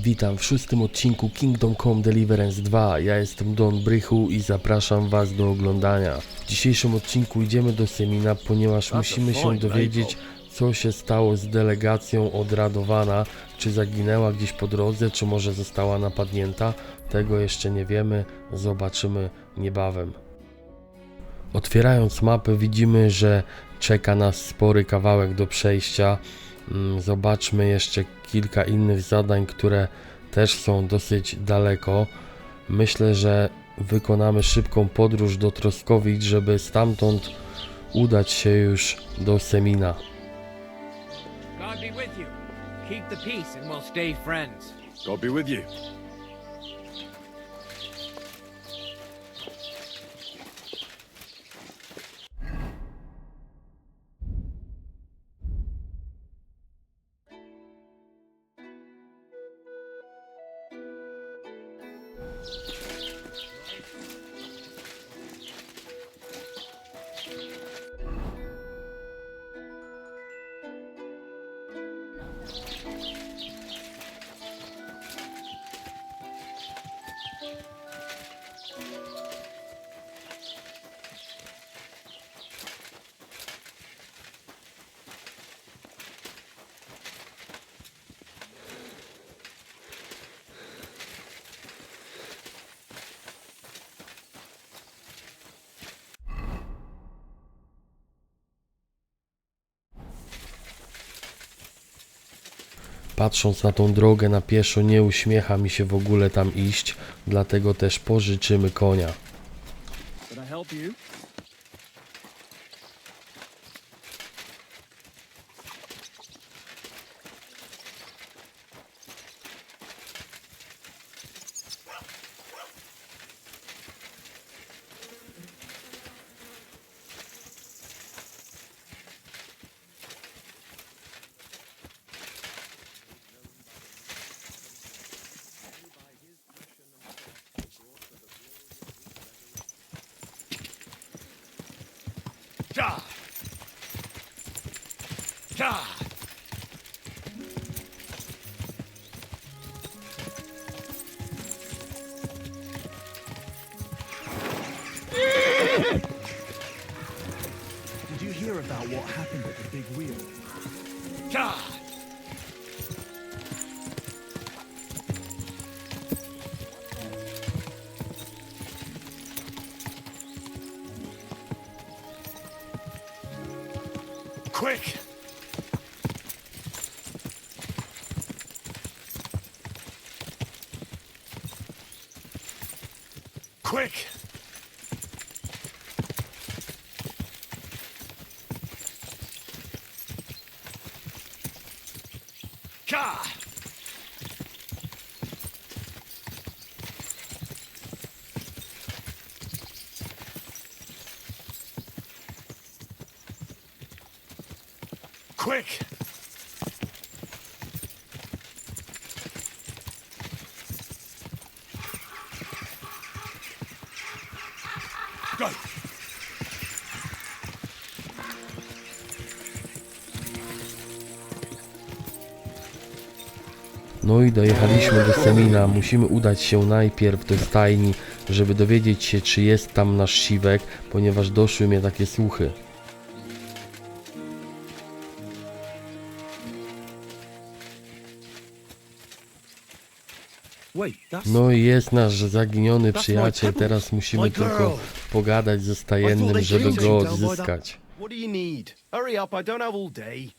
Witam w 6. odcinku Kingdom Come Deliverance 2. Ja jestem Brychu i zapraszam Was do oglądania. W dzisiejszym odcinku idziemy do Semina, ponieważ musimy się dowiedzieć, co się stało z delegacją od Radowana. Czy zaginęła gdzieś po drodze, czy może została napadnięta. Tego jeszcze nie wiemy, zobaczymy niebawem. Otwierając mapę widzimy, że czeka nas spory kawałek do przejścia. Zobaczmy jeszcze kilka innych zadań, które też są dosyć daleko. Myślę, że wykonamy szybką podróż do Troskowic, żeby stamtąd udać się już do Semina. God be with you. Keep the peace and we'll stay friends. God be with you. Patrząc na tą drogę na pieszo, nie uśmiecha mi się w ogóle tam iść, dlatego też pożyczymy konia. Can I help you? Ja! Ja! Did you hear about what happened at the big wheel? Ja! Quick! Quick! Ja! Quick! Go! No i dojechaliśmy do Semina. Musimy udać się najpierw do stajni, żeby dowiedzieć się, czy jest tam nasz Siwek, ponieważ doszły mnie takie słuchy. Wait, that's... No i jest nasz zaginiony przyjaciel, teraz musimy tylko pogadać ze stajennym, żeby go odzyskać. What do you need? Hurry up, I don't have all day.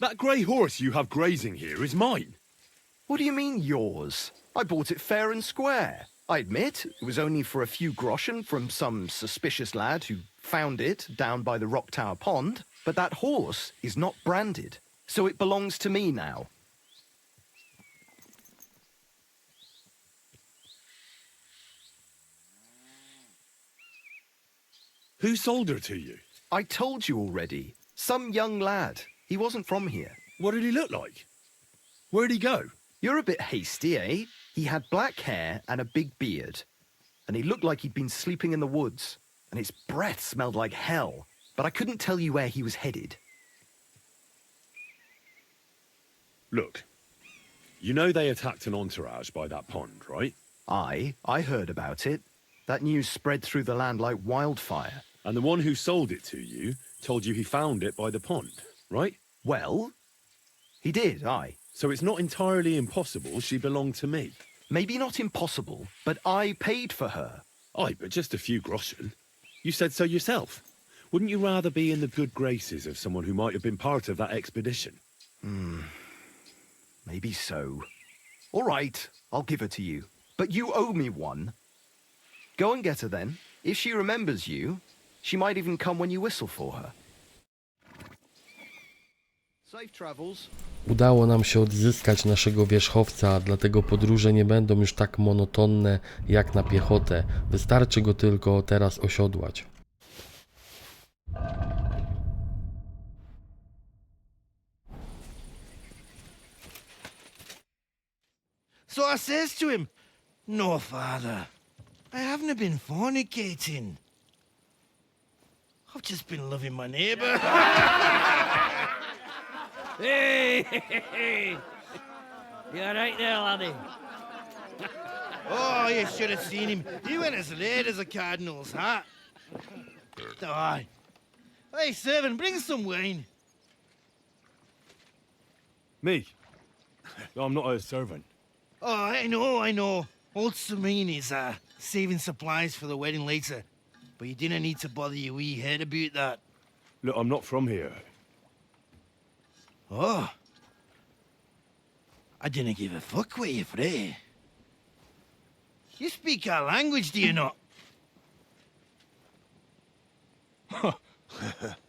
That grey horse you have grazing here is mine. What do you mean, yours? I bought it fair and square. I admit, it was only for a few groschen from some suspicious lad who found it down by the Rock Tower Pond, but that horse is not branded, so it belongs to me now. Who sold her to you? I told you already. Some young lad. He wasn't from here. What did he look like? Where'd he go? You're a bit hasty, eh? He had black hair and a big beard. And he looked like he'd been sleeping in the woods. And his breath smelled like hell. But I couldn't tell you where he was headed. Look, You know they attacked an entourage by that pond, right? I heard about it. That news spread through the land like wildfire. And the one who sold it to you told you he found it by the pond, right? Well, he did, aye. So it's not entirely impossible she belonged to me. Maybe not impossible, but I paid for her. Aye, but just a few groschen. You said so yourself. Wouldn't you rather be in the good graces of someone who might have been part of that expedition? Maybe so. All right, I'll give her to you. But you owe me one. Go and get her then. If she remembers you, she might even come when you whistle for her. Safe travels. Udało nam się odzyskać naszego wierzchowca, dlatego podróże nie będą już tak monotonne jak na piechotę. Wystarczy go tylko teraz osiodłać. So I says to him, "No, father, I haven't been fornicating. I've just been loving my neighbour." Hey! You all right there, laddie? Oh, you should have seen him. He went as red as a cardinal's hat. Aye. Hey, servant, bring some wine. Me? I'm not a servant. Oh, I know. Old Semina is saving supplies for the wedding later. But you didn't need to bother your wee head about that. Look, I'm not from here. Oh. I didn't give a fuck what you pray. You speak our language, do you not?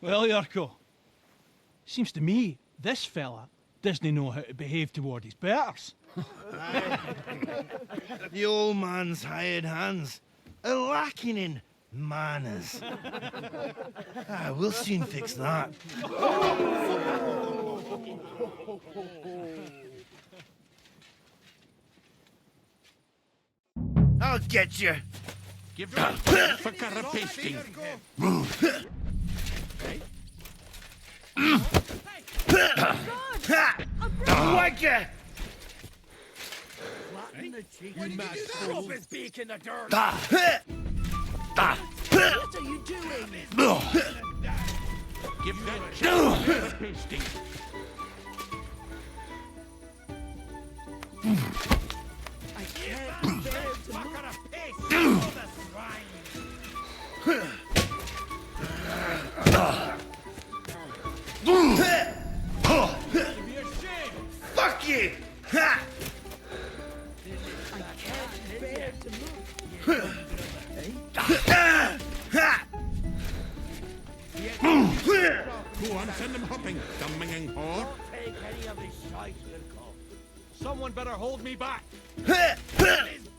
Well, Yarko, seems to me this fella doesn't know how to behave toward his betters. The old man's hired hands are lacking in manners. We'll soon fix that. I'll get you. Give that for carapasting. Wagger! You mad fool! His beak in the dirt! What are you doing? Give that carapasting. I can't bear to move. Fuck you! Ha! I can't bear to move. Go on, send them hopping, the minging whore. Take any of his shite, Wilco. Someone better hold me back. His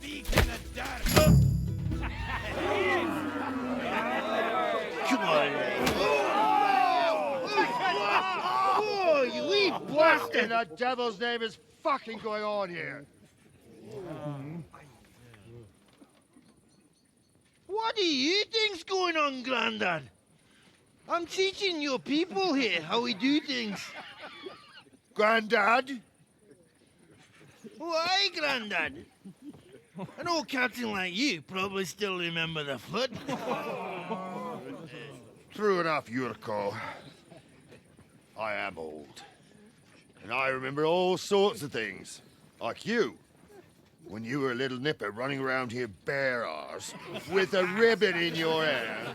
beak in the dirt! Come on. Oh, you wee What in the devil's name is fucking going on here? What do you think's going on, Grandad? I'm teaching your people here how we do things. Grandad? Why, Grandad? An old captain like you probably still remember the flood. True enough, Yurko. I am old. And I remember all sorts of things. Like you. When you were a little nipper running around here bare arse, with a ribbon in your hair,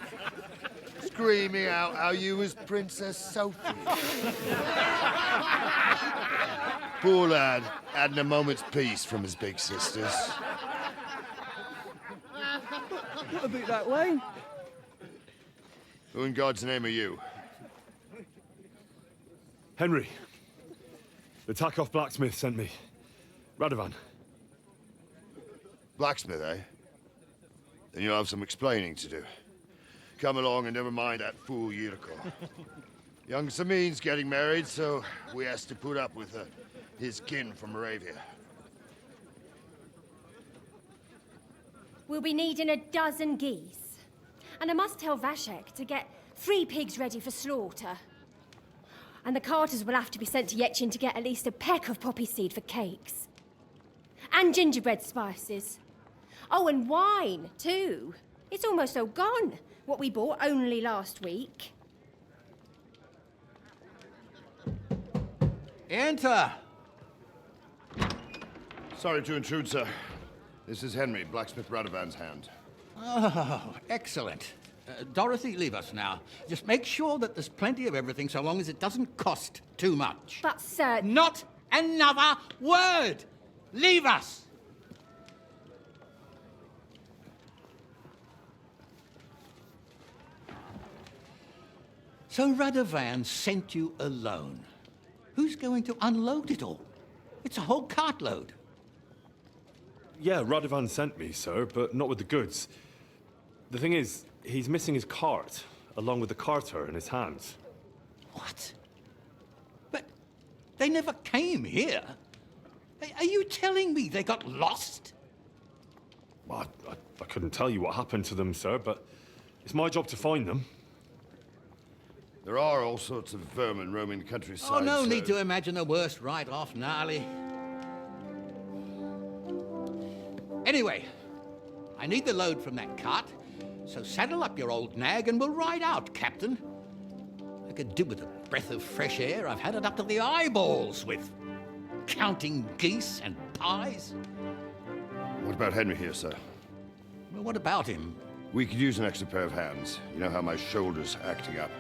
screaming out how you was Princess Sophie. Poor lad, hadn't a moment's peace from his big sisters. What about that wine? Who in God's name are you? Henry. The Takoff blacksmith sent me. Radovan. Blacksmith, eh? Then you'll have some explaining to do. Come along and never mind that fool Yurko. Young Samin's getting married, so we has to put up with his kin from Moravia. We'll be needing a dozen geese. And I must tell Vashek to get 3 pigs ready for slaughter. And the carters will have to be sent to Yetchin to get at least a peck of poppy seed for cakes. And gingerbread spices. Oh, and wine, too. It's almost all gone. What we bought only last week. Enter. Sorry to intrude, sir. This is Henry, blacksmith Radovan's hand. Oh, excellent. Dorothy, leave us now. Just make sure that there's plenty of everything so long as it doesn't cost too much. But, sir... Not another word! Leave us! So Radovan sent you alone. Who's going to unload it all? It's a whole cartload. Yeah, Radovan sent me, sir, but not with the goods. The thing is, he's missing his cart, along with the carter in his hands. What? But they never came here. Are you telling me they got lost? Well, I couldn't tell you what happened to them, sir, but it's my job to find them. There are all sorts of vermin roaming the countryside. Oh, no so- need to imagine the worst right off, gnarly. Anyway, I need the load from that cart, so saddle up your old nag and we'll ride out, Captain. I could do with a breath of fresh air. I've had it up to the eyeballs with counting geese and pies. What about Henry here, sir? Well, what about him? We could use an extra pair of hands. You know how my shoulder's acting up.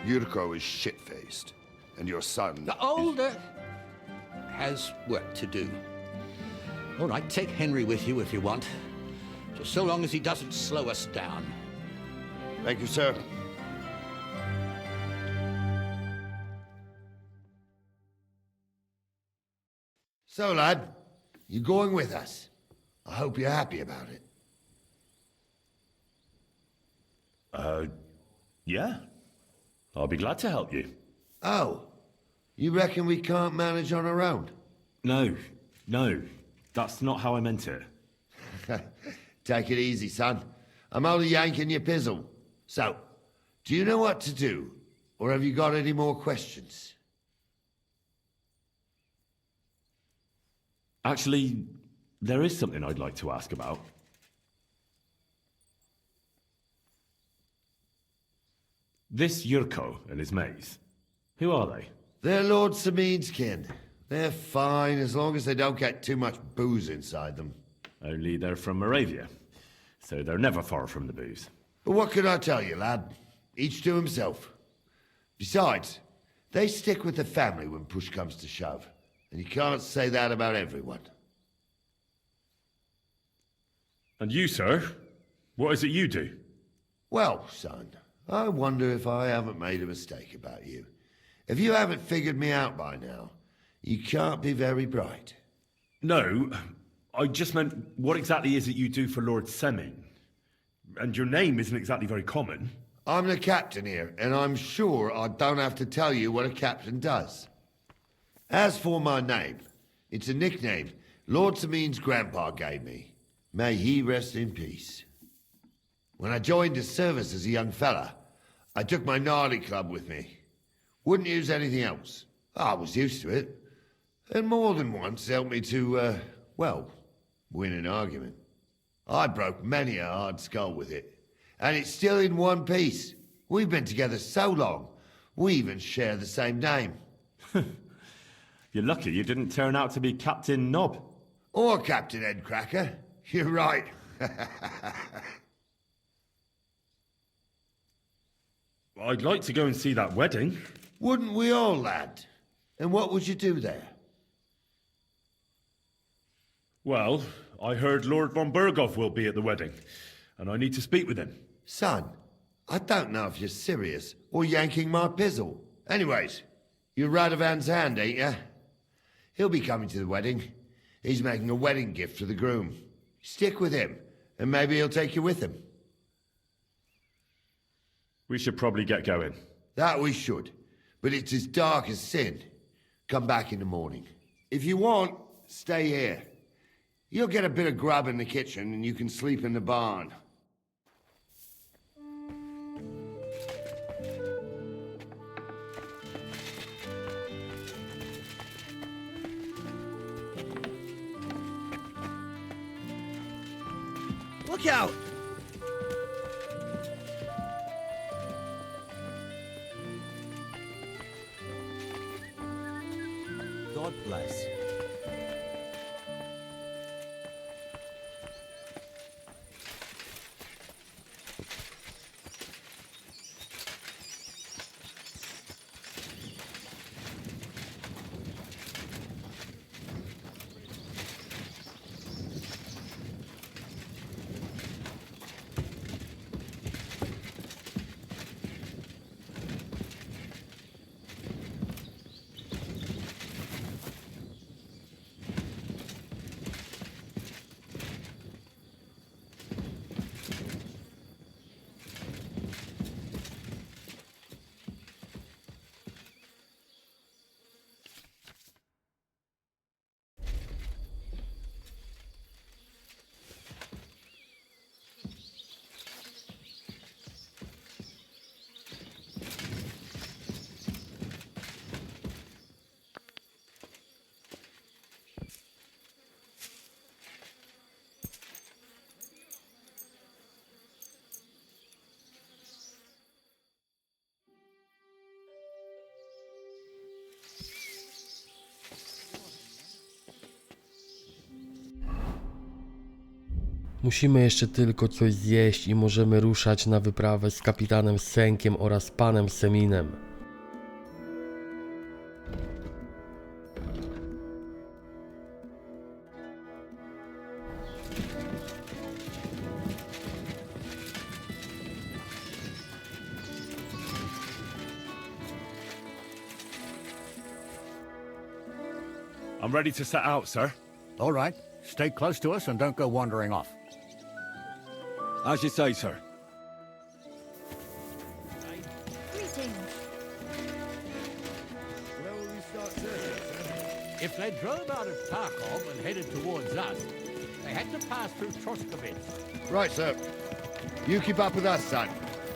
Yurko is shit-faced. And your son... The older has work to do. All right, take Henry with you if you want. Just so long as he doesn't slow us down. Thank you, sir. So, lad, you going with us? I hope you're happy about it. Yeah. I'll be glad to help you. Oh, you reckon we can't manage on our own? No, that's not how I meant it. Take it easy, son. I'm only yanking your pizzle. So, do you know what to do? Or have you got any more questions? Actually, there is something I'd like to ask about. This Yurko and his mates, who are they? They're Lord Semin's kin. They're fine as long as they don't get too much booze inside them. Only they're from Moravia, so they're never far from the booze. But what can I tell you, lad? Each to himself. Besides, they stick with the family when push comes to shove. And you can't say that about everyone. And you, sir? What is it you do? Well, son, I wonder if I haven't made a mistake about you. If you haven't figured me out by now, you can't be very bright. No, I just meant, what exactly is it you do for Lord Semin? And your name isn't exactly very common. I'm the captain here, and I'm sure I don't have to tell you what a captain does. As for my name, it's a nickname Lord Semin's grandpa gave me. May he rest in peace. When I joined his service as a young fella, I took my gnarly club with me. Wouldn't use anything else. I was used to it. And more than once helped me to, win an argument. I broke many a hard skull with it. And it's still in one piece. We've been together so long, we even share the same name. You're lucky you didn't turn out to be Captain Knob. Or Captain Headcracker. You're right. I'd like to go and see that wedding. Wouldn't we all, lad? And what would you do there? Well, I heard Lord von Burgov will be at the wedding, and I need to speak with him. Son, I don't know if you're serious or yanking my pizzle. Anyways, you're Radovan's hand, ain't ya? He'll be coming to the wedding. He's making a wedding gift for the groom. Stick with him, and maybe he'll take you with him. We should probably get going. That we should, but it's as dark as sin. Come back in the morning. If you want, stay here. You'll get a bit of grub in the kitchen, and you can sleep in the barn. Look out! God bless. Musimy jeszcze tylko coś zjeść i możemy ruszać na wyprawę z kapitanem Senkiem oraz panem Seminem. I'm ready to set out, sir. All right. Stay close to us and don't go wandering off. As you say, sir. Where will we start searching, sir? If they drove out of Tarkov and headed towards us, they had to pass through Troskovitz. Right, sir. You keep up with us, son.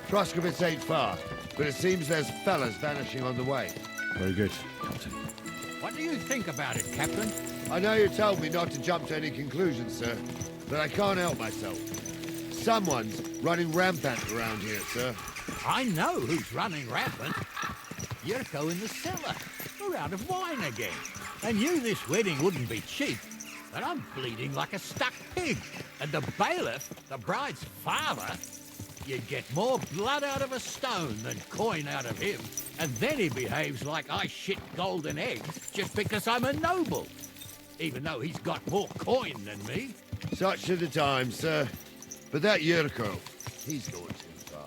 Troskovitz ain't far, but it seems there's fellas vanishing on the way. Very good, Captain. What do you think about it, Captain? I know you told me not to jump to any conclusions, sir, but I can't help myself. Someone's running rampant around here, sir. I know who's running rampant. Yurko in the cellar. We're out of wine again. I knew this wedding wouldn't be cheap, but I'm bleeding like a stuck pig. And the bailiff, the bride's father, you'd get more blood out of a stone than coin out of him. And then he behaves like I shit golden eggs just because I'm a noble. Even though he's got more coin than me. Such are the times, sir. But that Yurko, he's going too far.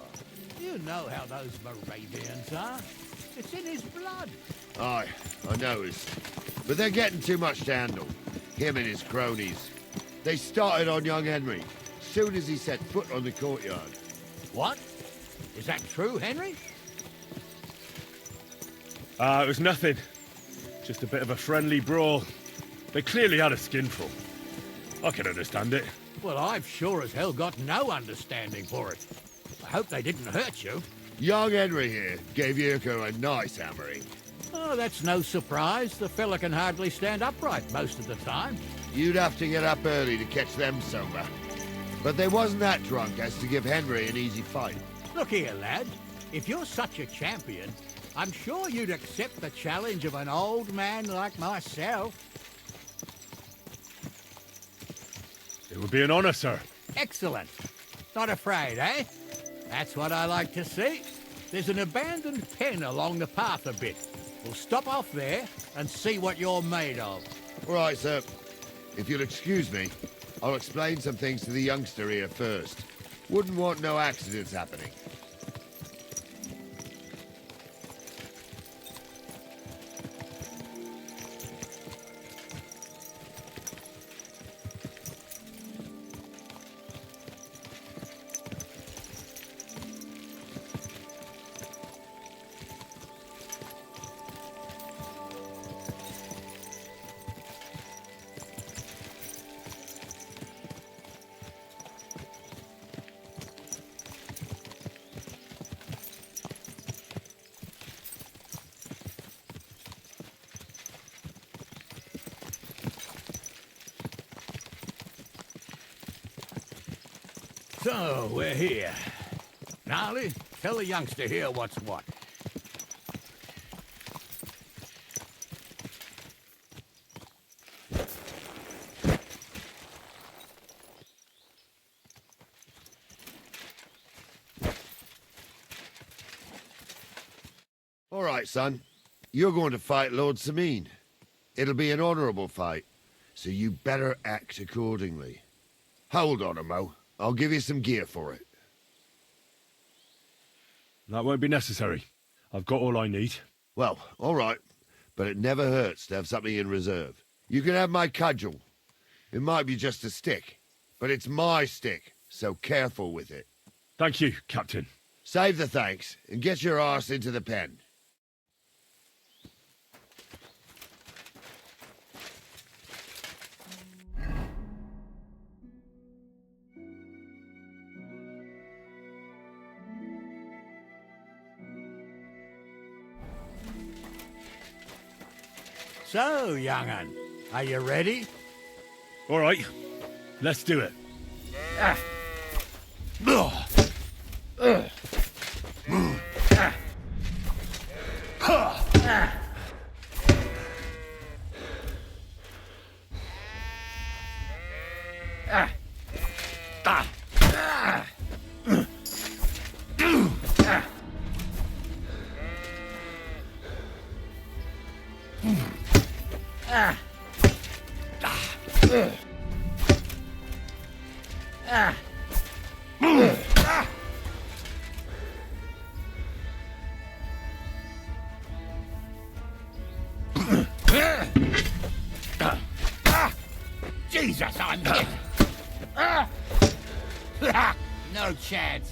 You know how those Moravians are. It's in his blood. Aye, I noticed. But they're getting too much to handle. Him and his cronies. They started on young Henry, soon as he set foot on the courtyard. What? Is that true, Henry? It was nothing. Just a bit of a friendly brawl. They clearly had a skinful. I can understand it. Well, I've sure as hell got no understanding for it. I hope they didn't hurt you. Young Henry here gave Yurko a nice hammering. Oh, that's no surprise. The fella can hardly stand upright most of the time. You'd have to get up early to catch them sober. But they wasn't that drunk as to give Henry an easy fight. Look here, lad. If you're such a champion, I'm sure you'd accept the challenge of an old man like myself. It would be an honor, sir. Excellent. Not afraid, eh? That's what I like to see. There's an abandoned pen along the path a bit. We'll stop off there and see what you're made of. All right, sir. If you'll excuse me, I'll explain some things to the youngster here first. Wouldn't want no accidents happening. So, we're here. Gnarly, tell the youngster here what's what. All right, son. You're going to fight Lord Semina. It'll be an honorable fight, so you better act accordingly. Hold on a mo. I'll give you some gear for it. That won't be necessary. I've got all I need. Well, all right. But it never hurts to have something in reserve. You can have my cudgel. It might be just a stick, but it's my stick, so careful with it. Thank you, Captain. Save the thanks, and get your arse into the pen. So, young'un, are you ready? All right, let's do it. Jesus, I'm hit! No chance.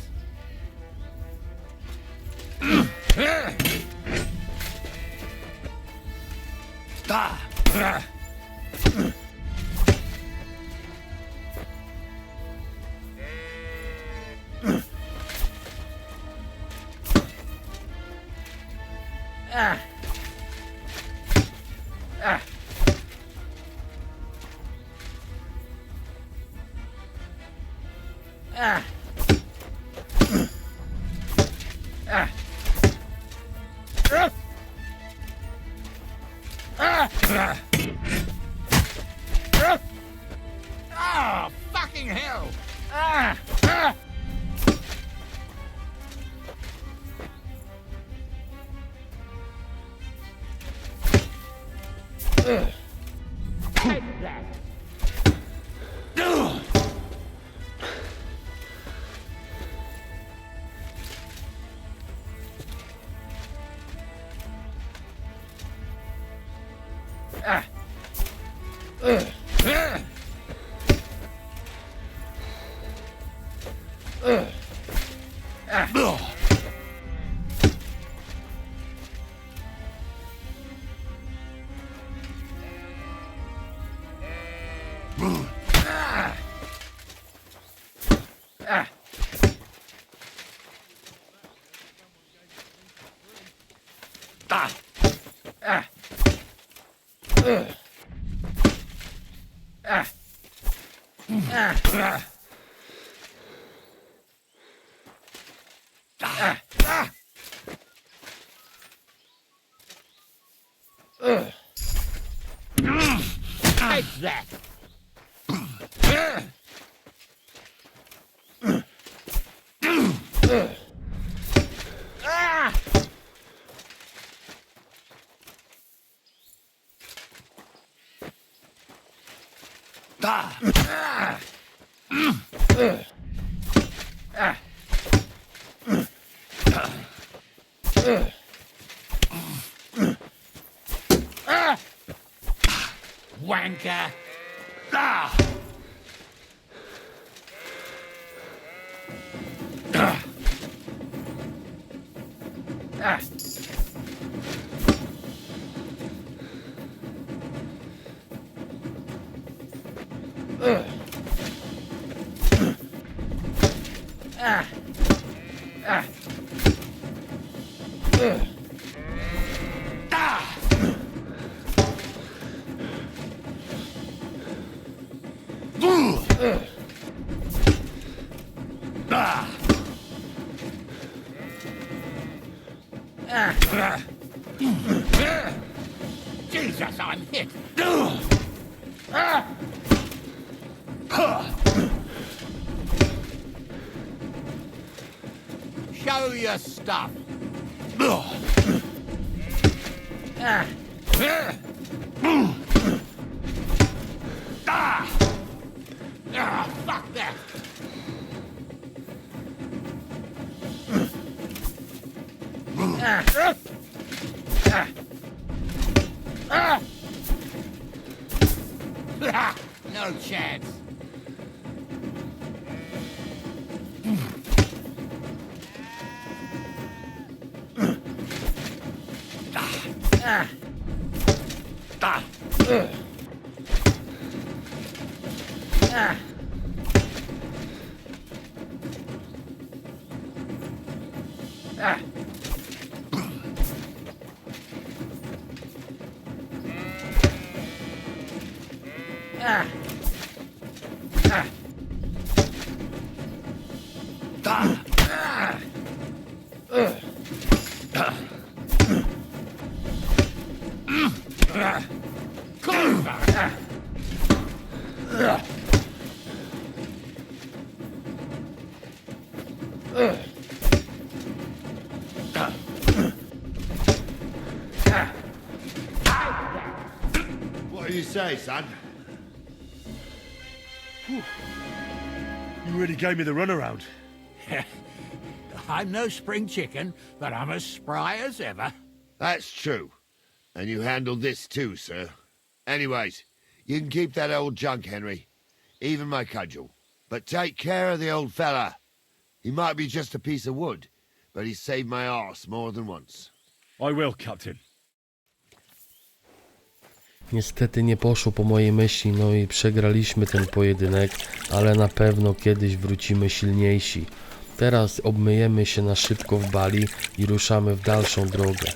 Oh, fucking hell! Take that! Take that! Wanker! show your stuff. Fuck that. No chance. What do you say, son? You really gave me the runaround. I'm no spring chicken, but I'm as spry as ever. That's true. And you handled this too, sir. Anyways, you can keep that old junk, Henry. Even my cudgel. But take care of the old fella. He might be just a piece of wood, but he's saved my arse more than once. I will, Captain. Niestety nie poszło po mojej myśli, no i przegraliśmy ten pojedynek, ale na pewno kiedyś wrócimy silniejsi. Teraz obmyjemy się na szybko w bali i ruszamy w dalszą drogę.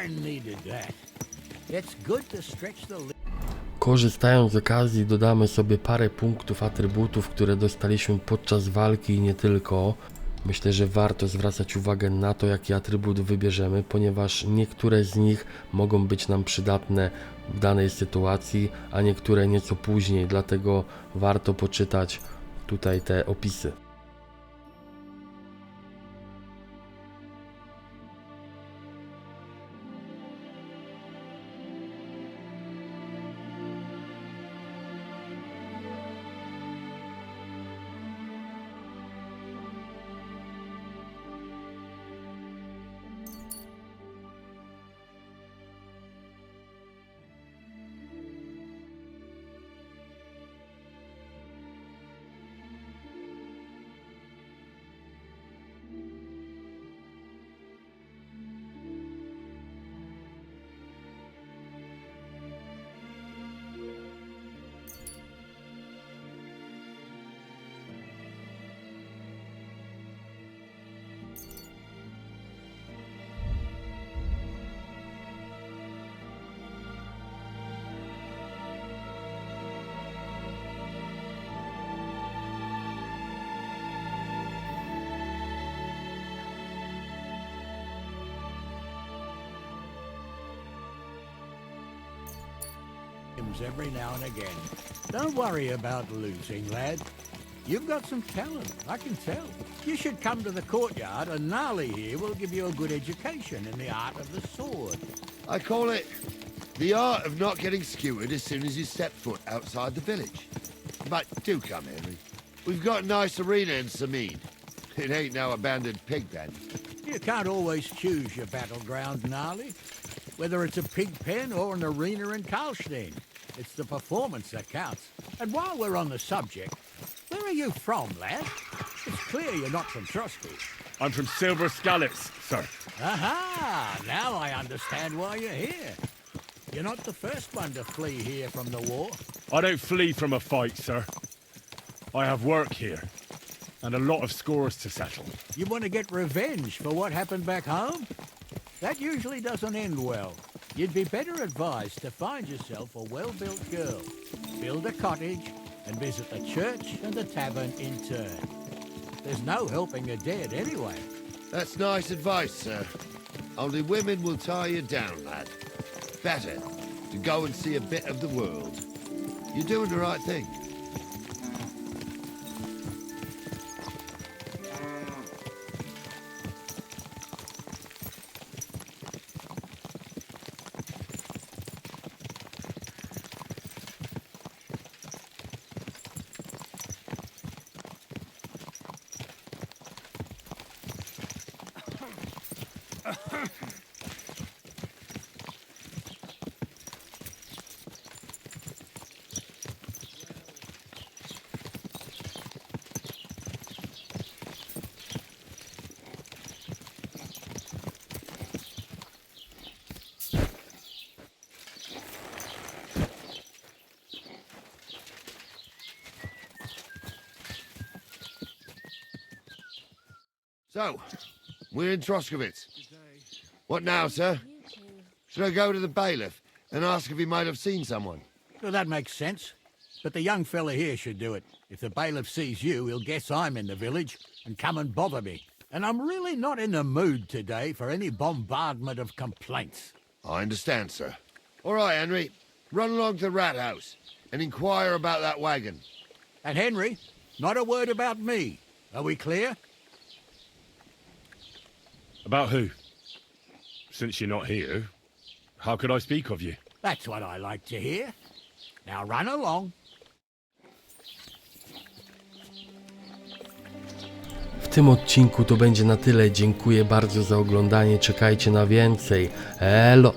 I needed that. It's good to stretch the Korzystając z okazji dodamy sobie parę punktów atrybutów, które dostaliśmy podczas walki i nie tylko. Myślę, że warto zwracać uwagę na to, jaki atrybut wybierzemy, ponieważ niektóre z nich mogą być nam przydatne w danej sytuacji, a niektóre nieco później, dlatego warto poczytać tutaj te opisy. every now and again. Don't worry about losing, lad. You've got some talent, I can tell. You should come to the courtyard and Gnarly here will give you a good education in the art of the sword. I call it the art of not getting skewered as soon as you step foot outside the village. But do come, Henry. We've got a nice arena in Semina. It ain't no abandoned pig pen. You can't always choose your battleground, Gnarly. Whether it's a pig pen or an arena in Karlstein, it's the performance that counts. And while we're on the subject, where are you from, lad? It's clear you're not from Trusty. I'm from Silver Scallops, sir. Aha! Now I understand why you're here. You're not the first one to flee here from the war. I don't flee from a fight, sir. I have work here, and a lot of scores to settle. You want to get revenge for what happened back home? That usually doesn't end well. You'd be better advised to find yourself a well-built girl, build a cottage, and visit the church and the tavern in turn. There's no helping the dead anyway. That's nice advice, sir. Only women will tie you down, lad. Better to go and see a bit of the world. You're doing the right thing. So, we're in Troskowitz. What now, sir? Should I go to the bailiff and ask if he might have seen someone? Well, that makes sense. But the young fella here should do it. If the bailiff sees you, he'll guess I'm in the village and come and bother me. And I'm really not in the mood today for any bombardment of complaints. I understand, sir. All right, Henry. Run along to the rat house and inquire about that wagon. And Henry, not a word about me. Are we clear? About who? Since you're not here, how could I speak of you? That's what I like to hear. Now run along. W tym odcinku to będzie na tyle. Dziękuję bardzo za oglądanie. Czekajcie na więcej. Elo!